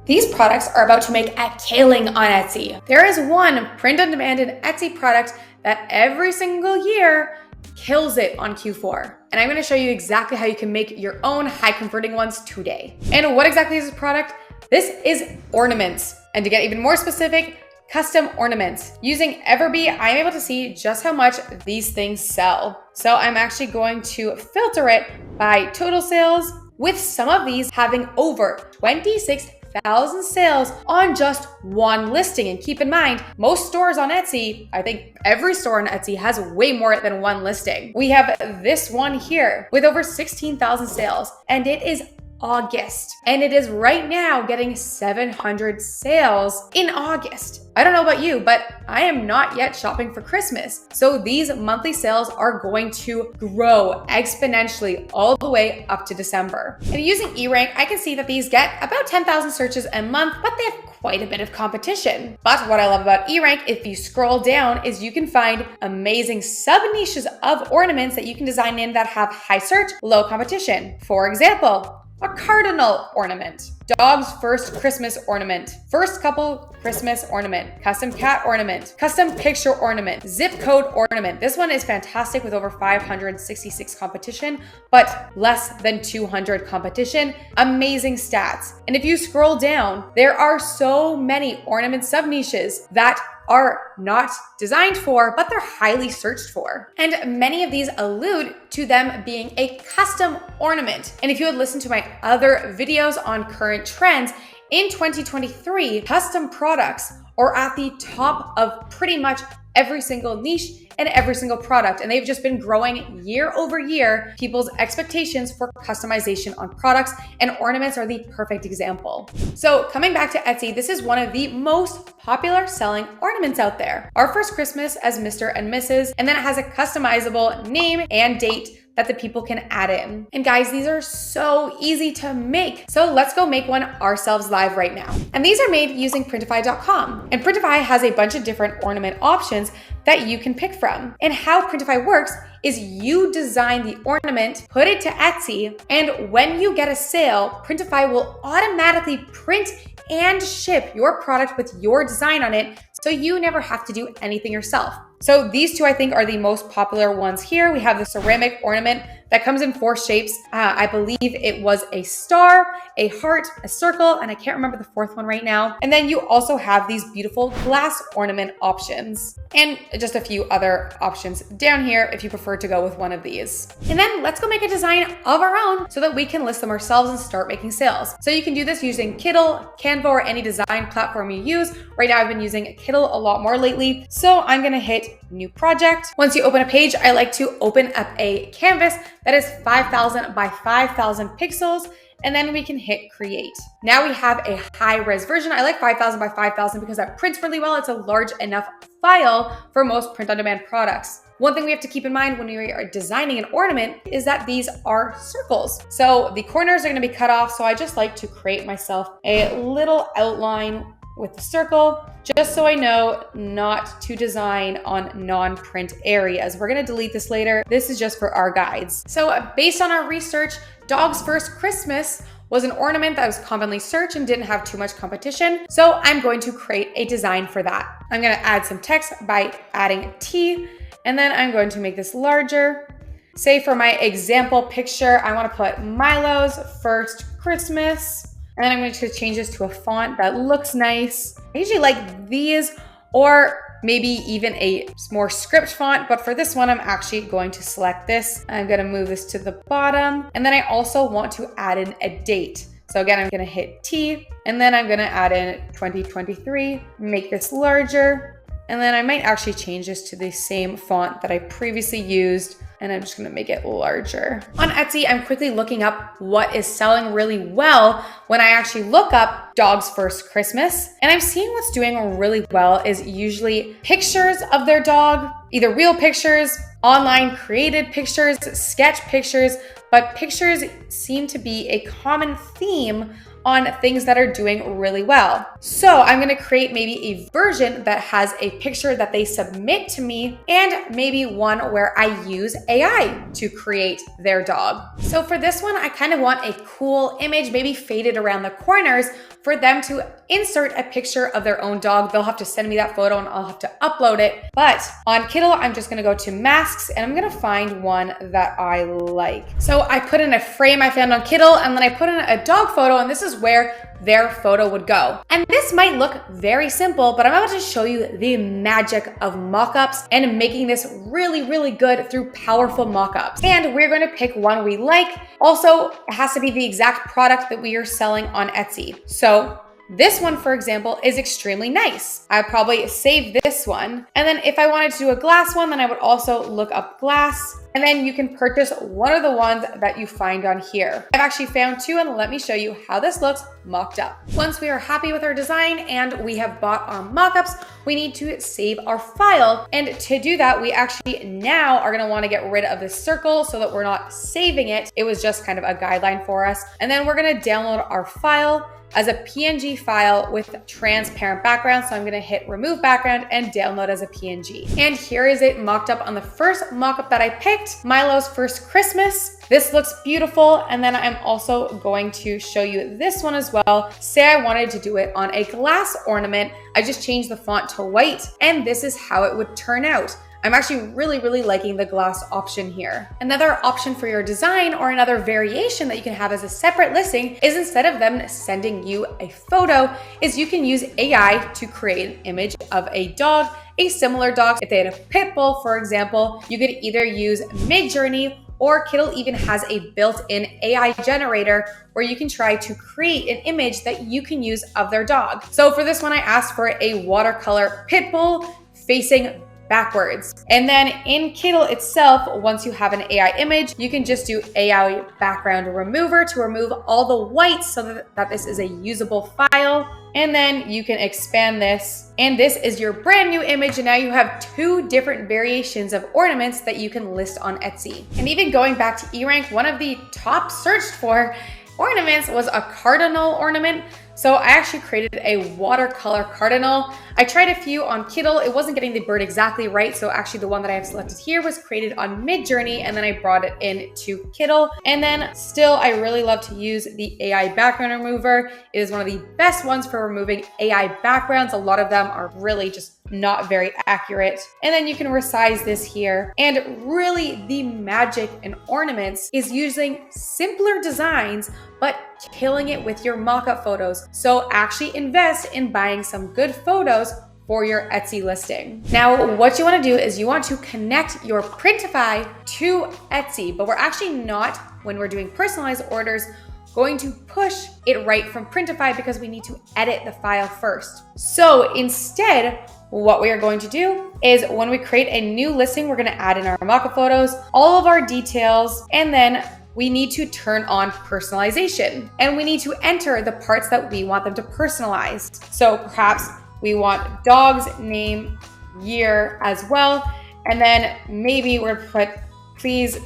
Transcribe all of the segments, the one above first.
These products are about to make a killing on Etsy. There is one print-on-demand and Etsy product that every single year kills it on Q4. And I'm gonna show you exactly how you can make your own high converting ones today. And what exactly is this product? This is ornaments. And to get even more specific, custom ornaments. Using Everbee, I'm able to see just how much these things sell. So I'm actually going to filter it by total sales, with some of these having over 26,000 sales on just one listing. And keep in mind, most stores on Etsy, I think every store on Etsy has way more than one listing. We have this one here with over 16,000 sales, and it is August. And it is right now getting 700 sales in August. I don't know about you, but I am not yet shopping for Christmas. So these monthly sales are going to grow exponentially all the way up to December. And using eRank, I can see that these get about 10,000 searches a month, but they have quite a bit of competition. But what I love about eRank, if you scroll down, is you can find amazing sub-niches of ornaments that you can design in that have high search, low competition. For example, a cardinal ornament, dog's first Christmas ornament, first couple Christmas ornament, custom cat ornament, custom picture ornament, zip code ornament. This one is fantastic with over 566 competition, but less than 200 competition. Amazing stats. And if you scroll down, there are so many ornament sub-niches that are not designed for, but they're highly searched for. And many of these allude to them being a custom ornament. And if you had listened to my other videos on current trends, in 2023, custom products are at the top of pretty much every single niche and every single product. And they've just been growing year over year, people's expectations for customization on products, and ornaments are the perfect example. So coming back to Etsy, this is one of the most popular selling ornaments out there. Our first Christmas as Mr. and Mrs., and then it has a customizable name and date that the people can add in. And guys, these are so easy to make. So let's go make one ourselves live right now. And these are made using Printify.com. And Printify has a bunch of different ornament options that you can pick from. And how Printify works is you design the ornament, put it to Etsy, and when you get a sale, Printify will automatically print and ship your product with your design on it, so you never have to do anything yourself. So these two I think are the most popular ones here. We have the ceramic ornament that comes in 4 shapes. I believe it was a star, a heart, a circle, and I can't remember the 4th one right now. And then you also have these beautiful glass ornament options and just a few other options down here if you prefer to go with one of these. And then let's go make a design of our own so that we can list them ourselves and start making sales. So you can do this using Kittl, Canva, or any design platform you use. Right now I've been using Kittl a lot more lately. So I'm gonna hit new project. Once you open a page, I like to open up a canvas that is 5,000 by 5,000 pixels, and then we can hit create. Now we have a high-res version. I like 5,000 by 5,000 because that prints really well. It's a large enough file for most print-on-demand products. One thing we have to keep in mind when we are designing an ornament is that these are circles. So the corners are gonna be cut off, so I just like to create myself a little outline with the circle, just so I know not to design on non-print areas. We're gonna delete this later. This is just for our guides. So based on our research, dog's first Christmas was an ornament that was commonly searched and didn't have too much competition. So I'm going to create a design for that. I'm gonna add some text by adding T, and then I'm going to make this larger. Say for my example picture, I wanna put Milo's first Christmas. And then I'm going to change this to a font that looks nice. I usually like these, or maybe even a more script font, but for this one, I'm actually going to select this. I'm going to move this to the bottom. And then I also want to add in a date. So again, I'm going to hit T, and then I'm going to add in 2023, make this larger. And then I might actually change this to the same font that I previously used, and I'm just gonna make it larger. On Etsy, I'm quickly looking up what is selling really well when I actually look up dog's first Christmas. And I'm seeing what's doing really well is usually pictures of their dog, either real pictures, online created pictures, sketch pictures, but pictures seem to be a common theme on things that are doing really well. So I'm gonna create maybe a version that has a picture that they submit to me, and maybe one where I use AI to create their dog. So for this one, I kind of want a cool image, maybe faded around the corners, for them to insert a picture of their own dog. They'll have to send me that photo and I'll have to upload it. But on Kittle, I'm just gonna go to masks and I'm gonna find one that I like. So I put in a frame I found on Kittle, and then I put in a dog photo, and this is where their photo would go. And this might look very simple, but I'm about to show you the magic of mockups and making this really, really good through powerful mockups. And we're going to pick one we like. Also, it has to be the exact product that we are selling on Etsy. So this one, for example, is extremely nice. I'd probably save this one. And then if I wanted to do a glass one, then I would also look up glass. And then you can purchase one of the ones that you find on here. I've actually found two, and let me show you how this looks mocked up. Once we are happy with our design and we have bought our mockups, we need to save our file. And to do that, we actually now are gonna wanna get rid of this circle so that we're not saving it. It was just kind of a guideline for us. And then we're gonna download our file as a PNG file with transparent background. So I'm gonna hit remove background and download as a PNG. And here is it mocked up on the first mockup that I picked, Milo's First Christmas. This looks beautiful. And then I'm also going to show you this one as well. Say I wanted to do it on a glass ornament. I just changed the font to white, and this is how it would turn out. I'm actually really, really liking the glass option here. Another option for your design, or another variation that you can have as a separate listing, is instead of them sending you a photo, is you can use AI to create an image of a dog, a similar dog. If they had a pit bull, for example, you could either use Midjourney, or Kittle even has a built-in AI generator where you can try to create an image that you can use of their dog. So for this one, I asked for a watercolor pit bull facing backwards. And then in Kittle itself, once you have an AI image, you can just do AI background remover to remove all the whites so that this is a usable file. And then you can expand this, and this is your brand new image. And now you have two different variations of ornaments that you can list on Etsy. And even going back to eRank, one of the top searched for ornaments was a cardinal ornament. So I actually created a watercolor cardinal. I tried a few on Kittle. It wasn't getting the bird exactly right. So actually the one that I have selected here was created on Midjourney, and then I brought it into Kittle. And then still, I really love to use the AI background remover. It is one of the best ones for removing AI backgrounds. A lot of them are really just not very accurate. And then you can resize this here. And really the magic in ornaments is using simpler designs, but killing it with your mock-up photos. So actually invest in buying some good photos for your Etsy listing. Now, what you wanna do is you want to connect your Printify to Etsy, but we're actually not, when we're doing personalized orders, going to push it right from Printify because we need to edit the file first. So instead, what we are going to do is when we create a new listing, we're gonna add in our mock-up photos, all of our details, and then we need to turn on personalization. And we need to enter the parts that we want them to personalize. So perhaps we want dog's name, year as well. And then maybe we're gonna put, please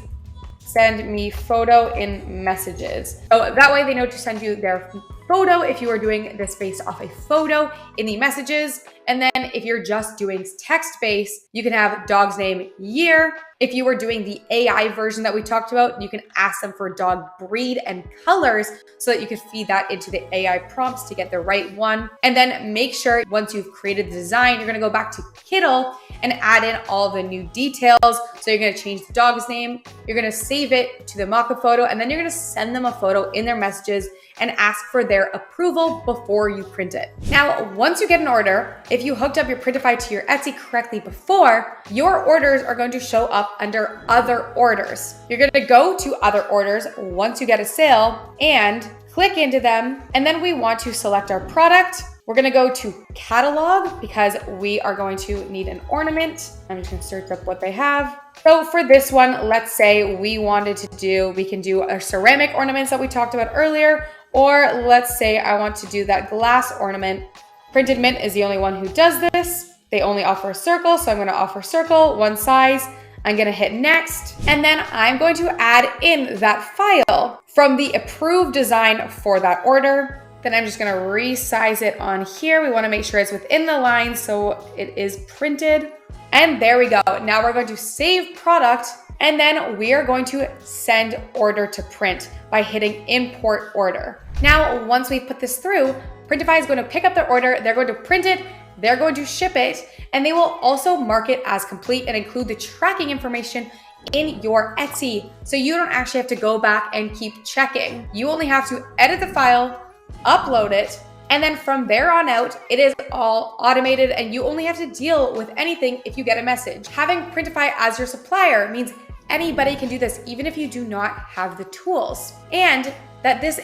send me photo in messages. So that way they know to send you their photo if you are doing this based off a photo in the messages. And then if you're just doing text-based, you can have dog's name, year. If you were doing the AI version that we talked about, you can ask them for dog breed and colors so that you can feed that into the AI prompts to get the right one. And then make sure once you've created the design, you're gonna go back to Kittle and add in all the new details. So you're gonna change the dog's name, you're gonna save it to the mock-up photo, and then you're gonna send them a photo in their messages and ask for their approval before you print it. Now, once you get an order, if you hooked up your Printify to your Etsy correctly before, your orders are going to show up under other orders. You're gonna go to other orders once you get a sale and click into them. And then we want to select our product. We're gonna go to catalog because we are going to need an ornament. I'm just gonna search up what they have. So for this one, let's say we can do our ceramic ornaments that we talked about earlier, or let's say I want to do that glass ornament. Printed Mint is the only one who does this. They only offer a circle, so I'm gonna offer circle, one size. I'm gonna hit next, and then I'm going to add in that file from the approved design for that order. Then I'm just gonna resize it on here. We wanna make sure it's within the line so it is printed. And there we go. Now we're going to save product, and then we are going to send order to print by hitting import order. Now, once we put this through, Printify is going to pick up their order, they're going to print it, they're going to ship it, and they will also mark it as complete and include the tracking information in your Etsy. So you don't actually have to go back and keep checking. You only have to edit the file, upload it, and then from there on out, it is all automated and you only have to deal with anything if you get a message. Having Printify as your supplier means anybody can do this, even if you do not have the tools. And that this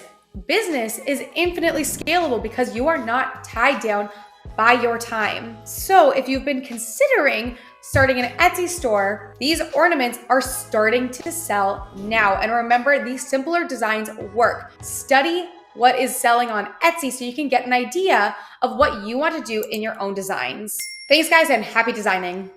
business is infinitely scalable because you are not tied down by your time. So if you've been considering starting an Etsy store, these ornaments are starting to sell now. And remember, these simpler designs work. Study what is selling on Etsy so you can get an idea of what you want to do in your own designs. Thanks guys, and happy designing.